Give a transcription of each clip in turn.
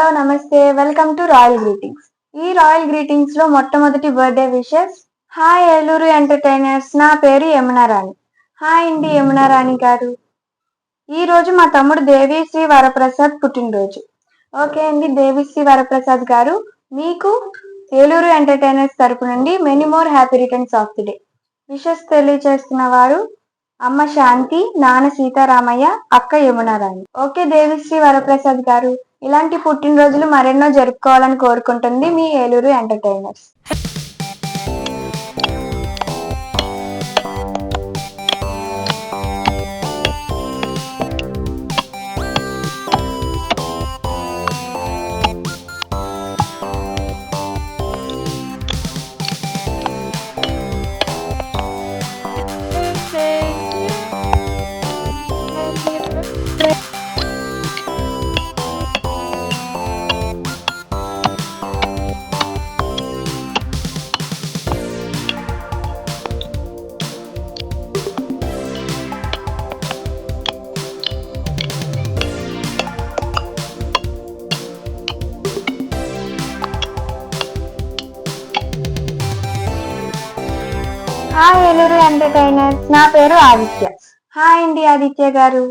Hello నమస్తే welcome to royal greetings. ఈ royal greetings లో మొట్టమొదటి birthday wishes. Hi Eluru entertainers, నా పేరు యమునా రాణి. హాయ్ అండి యమునా రాణి గారు. ఈ రోజు మా తమ్ముడు దేవిశ్రీ వరప్రసాద్ పుట్టినరోజు. ఓకే అండి దేవిశ్రీ వరప్రసాద్ గారు, మీకు ఏలూరు ఎంటర్టైనర్స్ తరపు నుండి many more happy returns of the day. Wishes తెలియజేస్తున్న వారు అమ్మ శాంతి, నాన్న సీతారామయ్య, అక్క యమునా రాణి. ఓకే దేవిశ్రీ వరప్రసాద్ గారు, ఇలాంటి పుట్టినరోజులు మరెన్నో జరుపుకోవాలని కోరుకుంటుంది మీ Eluru entertainers. Hi Eluru entertainers, నా పేరు ఆదిత్య. హాయ్ అండి ఆదిత్య గారు,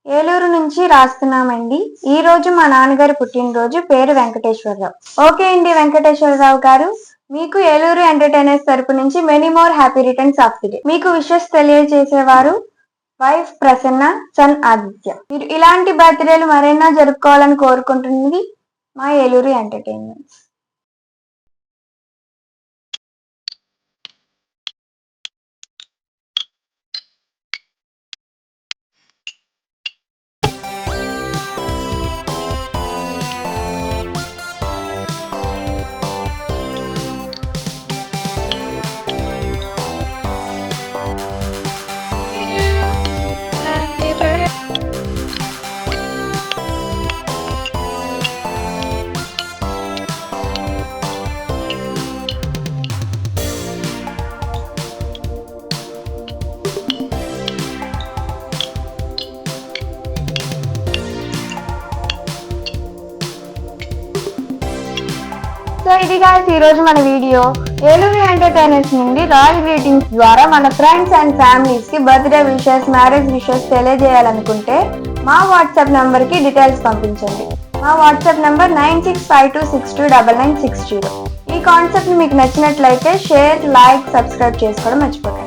ఏలూరు నుంచి రాస్తున్నామండి. ఈ రోజు మా నాన్నగారి పుట్టినరోజు, పేరు వెంకటేశ్వరరావు. ఓకే అండి వెంకటేశ్వరరావు గారు, మీకు ఏలూరు ఎంటర్టైనర్స్ తరపు నుంచి many more happy returns of the day. మీకు విషెస్ తెలియజేసేవారు వైఫ్ ప్రసన్న, సన్ ఆదిత్య. మీరు ఇలాంటి బర్త్డేలు మరెన్నో జరుపుకోవాలని కోరుకుంటున్నది మా ఏలూరు ఎంటర్టైనర్స్. సో ఇది గాయ్స్ ఈ రోజు మన వీడియో. ఏలూరు ఎంటర్టైనర్స్ నుండి రాయల్ గ్రీటింగ్స్ ద్వారా మన ఫ్రెండ్స్ అండ్ ఫ్యామిలీస్ కి బర్త్డే విషెస్, మ్యారేజ్ విషెస్ తెలియజేయాలనుకుంటే మా వాట్సాప్ నంబర్ కి డీటెయిల్స్ పంపించండి. మా వాట్సాప్ నంబర్ 9652629960. ఈ కాన్సెప్ట్ మీకు నచ్చినట్లయితే షేర్, లైక్, సబ్స్క్రైబ్ చేసుకోవడం మర్చిపోకండి.